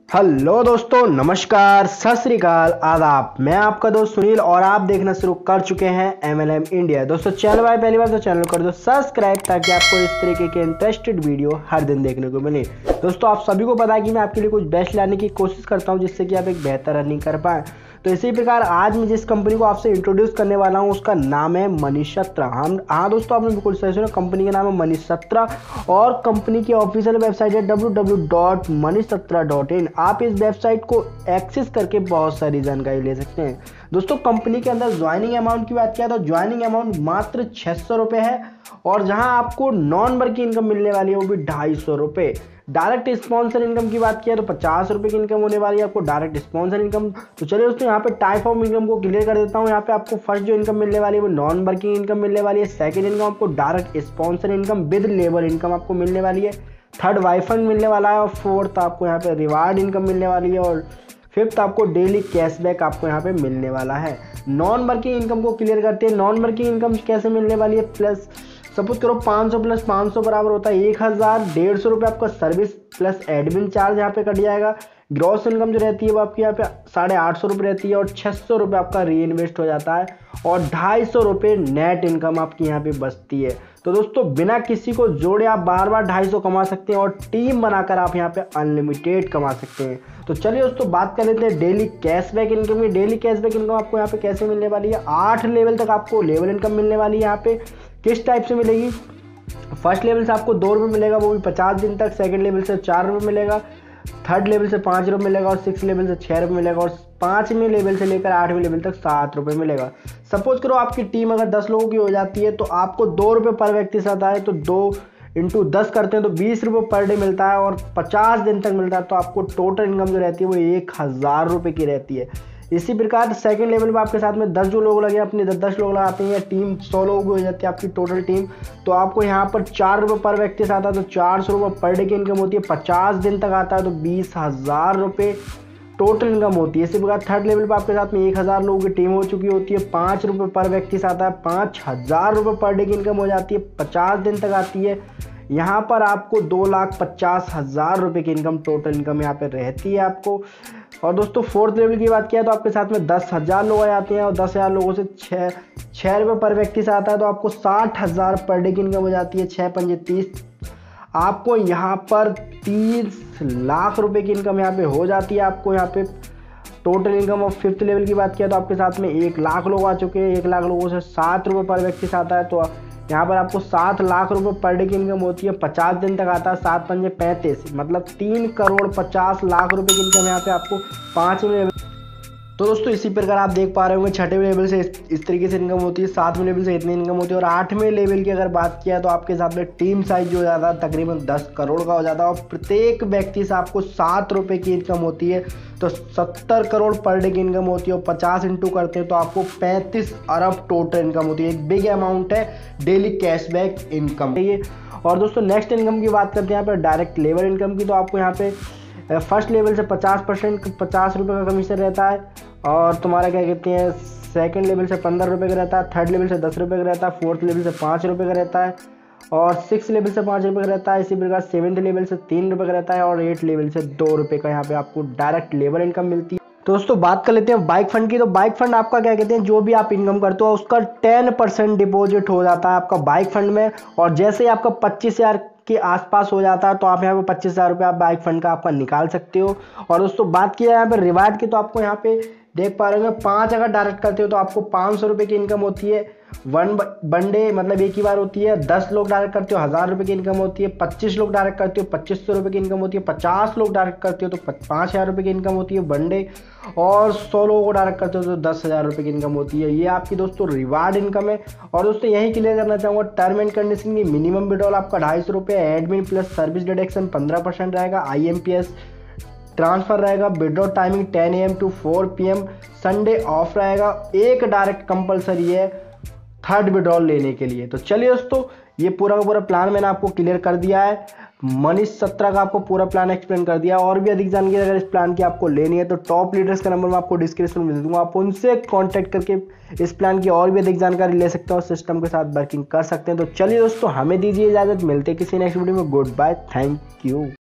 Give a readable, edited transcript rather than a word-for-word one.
Hello दोस्तों, नमस्कार, सत श्री अकाल, आदाब। मैं आपका दोस्त सुनील और आप देखना शुरू कर चुके हैं MLM इंडिया। दोस्तों चैनल आए पहली बार तो चैनल कर दो सब्सक्राइब ताकि आपको इस तरीके के इंटरेस्टेड वीडियो हर दिन देखने को मिले। दोस्तों आप सभी को पता है कि मैं आपके लिए कुछ बेस्ट लाने की कोशिश करता हूं जिससे कि आप एक बेहतर अर्निंग कर पाएँ। तो इसी प्रकार आज मैं जिस कंपनी को आपसे इंट्रोड्यूस करने वाला हूं उसका नाम है मनीसत्रा। हाँ दोस्तों, आपने बिल्कुल सही सुना, कंपनी का नाम है मनीसत्रा और कंपनी की ऑफिशियल वेबसाइट है www.manisatra.in। आप इस वेबसाइट को एक्सेस करके बहुत सारी जानकारी ले सकते हैं। दोस्तों कंपनी के अंदर ज्वाइनिंग अमाउंट की बात किया तो ज्वाइनिंग अमाउंट मात्र 600 रुपये है और जहां आपको नॉन वर्किंग इनकम मिलने वाली है वो भी 250 रुपये। डायरेक्ट स्पॉन्सर इनकम की बात किया तो 50 रुपये की इनकम होने वाली है आपको डायरेक्ट स्पॉन्सर इनकम। तो चलिए दोस्तों यहाँ पे टाइप ऑफ इनकम को क्लियर कर देता हूँ। यहाँ पे आपको फर्स्ट जो इनकम मिलने वाली है वो नॉन वर्किंग इनकम मिलने वाली है। सेकंड इनकम आपको direct sponsor income with labour income आपको मिलने वाली है। थर्ड वाई फंड मिलने वाला है और फोर्थ आपको यहाँ पे रिवार्ड इनकम मिलने वाली है और फिफ्थ आपको डेली कैशबैक आपको यहाँ पे मिलने वाला है। नॉन वर्किंग इनकम को क्लियर करते हैं। नॉन वर्किंग इनकम कैसे मिलने वाली है, प्लस सपोज करो 500 प्लस 500 बराबर होता है 1000। 150 रुपये आपका सर्विस प्लस एडमिन चार्ज यहाँ पे कट जाएगा। ग्रॉस इनकम जो रहती है वो आपकी यहाँ पे 850 रुपये रहती है और 600 रुपये आपका री इन्वेस्ट हो जाता है और 250 रुपये नेट इनकम आपकी यहाँ पे बचती है। तो दोस्तों बिना किसी को जोड़े आप बार बार 250 कमा सकते हैं और टीम बनाकर आप यहाँ पे अनलिमिटेड कमा सकते हैं। तो चलिए दोस्तों बात कर लेते हैं डेली कैशबैक इनकम की। डेली कैशबैक इनकम आपको यहाँ पे कैसे मिलने वाली है, 8 लेवल तक आपको लेवल इनकम मिलने वाली है। यहाँ पे किस टाइप से मिलेगी, फर्स्ट लेवल से आपको 2 रुपये मिलेगा वो भी 50 दिन तक। सेकंड लेवल से 4 रुपये मिलेगा। थर्ड लेवल से 5 रुपये मिलेगा और 6 लेवल से 6 रुपये मिलेगा और 5वें लेवल से लेकर 8वें लेवल तक 7 रुपये मिलेगा। सपोज करो आपकी टीम अगर 10 लोगों की हो जाती है तो आपको 2 रुपये पर व्यक्ति से आता है तो 2 इंटू 10 करते हैं तो 20 रुपये पर डे मिलता है और 50 दिन तक मिलता है। तो आपको टोटल इनकम जो रहती है वो 1000 रुपये की रहती है। इसी प्रकार सेकंड लेवल में आपके साथ में 10 जो लोग लगे अपने 10 लोग लगाते हैं या टीम 100 लोग हो जाती है आपकी टोटल टीम, तो आपको यहाँ पर 4 रुपये पर व्यक्ति से आता है तो 400 रुपये पर डे की इनकम होती है। 50 दिन तक आता है तो 20,000 रुपये टोटल इनकम होती है। इसी प्रकार थर्ड लेवल पर आपके साथ में 1000 लोगों की टीम हो चुकी होती है। 5 रुपये पर व्यक्ति से आता है, 5000 रुपये पर डे की इनकम हो जाती है, 50 दिन तक आती है। यहाँ पर आपको 2,50,000 रुपये की इनकम टोटल इनकम यहाँ पे रहती है आपको। और दोस्तों फोर्थ लेवल की बात किया तो आपके साथ में 10,000 लोग आ जाते हैं और 10,000 लोगों से 6 रुपये पर व्यक्ति से आता है तो आपको 60,000 पर डे की इनकम हो जाती है। 6 पंजे 30, आपको यहाँ पर 30 लाख रुपए की इनकम यहाँ पे हो जाती है आपको यहाँ पे टोटल इनकम। और फिफ्थ लेवल की बात किया तो आपके साथ में 1 लाख लोग आ चुके हैं। 1 लाख लोगों से 7 रुपये पर व्यक्ति से आता है तो यहाँ पर आपको 7 लाख रुपए पर डे की इनकम होती है। 50 दिन तक आता है। 7 पंजे 35, मतलब 3,50,00,000 रुपए की इनकम यहाँ पे आपको 5वें लेवल। तो दोस्तों इसी प्रकार आप देख पा रहे होंगे 6वें लेवल से इस तरीके से इनकम होती है, 7वें लेवल से इतनी इनकम होती है और 8वें लेवल की अगर बात किया तो आपके साथ में टीम साइज जो हो जाता है तकरीबन 10 करोड़ का हो जाता है और प्रत्येक व्यक्ति से आपको 7 रुपये की इनकम होती है तो 70 करोड़ पर डे की इनकम होती है और 50 इंटू करते हैं तो आपको 35 अरब टोटल इनकम होती है। एक बिग अमाउंट है डेली कैशबैक इनकम। और दोस्तों नेक्स्ट इनकम की बात करते हैं यहाँ पर डायरेक्ट लेबर इनकम की। तो आपको यहाँ पे फर्स्ट लेवल से 50% 50 रुपये का कमीशन रहता है और तुम्हारा क्या कहते हैं सेकंड लेवल से 15 रुपये का रहता है। थर्ड लेवल से 10 रुपये का रहता है। फोर्थ लेवल से 5 रुपये का रहता है और 6 लेवल से 5 रुपये का रहता है। इसी प्रकार 7th लेवल से 3 रुपये का रहता है और 8 लेवल से 2 रुपये का यहाँ पे आपको डायरेक्ट लेबर इनकम मिलती है। तो दोस्तों बात कर लेते हैं बाइक फंड की। तो बाइक फंड आपका क्या कहते हैं जो भी आप इनकम करते हो उसका 10% डिपॉजिट हो जाता है आपका बाइक फंड में और जैसे ही आपका 25,000 के आसपास हो जाता है तो आप यहाँ पे 25,000 रुपये आप बाइक फंड का आपका निकाल सकते हो। और दोस्तों बात किया यहाँ पे रिवार्ड की तो आपको यहाँ पे देख पा रहे होंगे 5 अगर डायरेक्ट करते हो तो आपको 500 रुपये की इनकम होती है। 1 डे मतलब एक ही बार होती है। 10 लोग डायरेक्ट करते हो 1000 रुपये की इनकम होती है। 25 लोग डायरेक्ट करते हो 2500 रुपये की इनकम होती है। 50 लोग डायरेक्ट करते हो तो 5,000 रुपये की इनकम होती है 1 डे और 100 लोगों को डायरेक्ट करते हो तो 10,000 रुपये की इनकम होती है। ये आपकी दोस्तों रिवार्ड इनकम है। और दोस्तों यही क्लियर करना चाहूँगा टर्म एंड कंडीशन की मिनिमम विड्रॉल आपका 250 रुपये, एडमिन प्लस सर्विस डिडक्शन 15% रहेगा, IMPS ट्रांसफर रहेगा, withdraw timing 10 AM to 4 PM, Sunday off रहेगा। एक डायरेक्ट कंपलसरी है थर्ड विड्रॉल लेने के लिए। तो चलिए दोस्तों ये पूरा का पूरा प्लान मैंने आपको क्लियर कर दिया है। मनीसत्रा का आपको पूरा प्लान एक्सप्लेन कर दिया। और भी अधिक जानकारी अगर इस प्लान की आपको लेनी है तो टॉप लीडर्स का नंबर मैं आपको डिस्क्रिप्शन में दे दूंगा, आप उनसे कांटेक्ट करके इस प्लान की और भी अधिक जानकारी ले सकते हैं और सिस्टम के साथ वर्किंग कर सकते हैं। तो चलिए दोस्तों हमें दीजिए इजाजत, मिलते हैं किसी नेक्स्ट वीडियो में। Goodbye, thank you.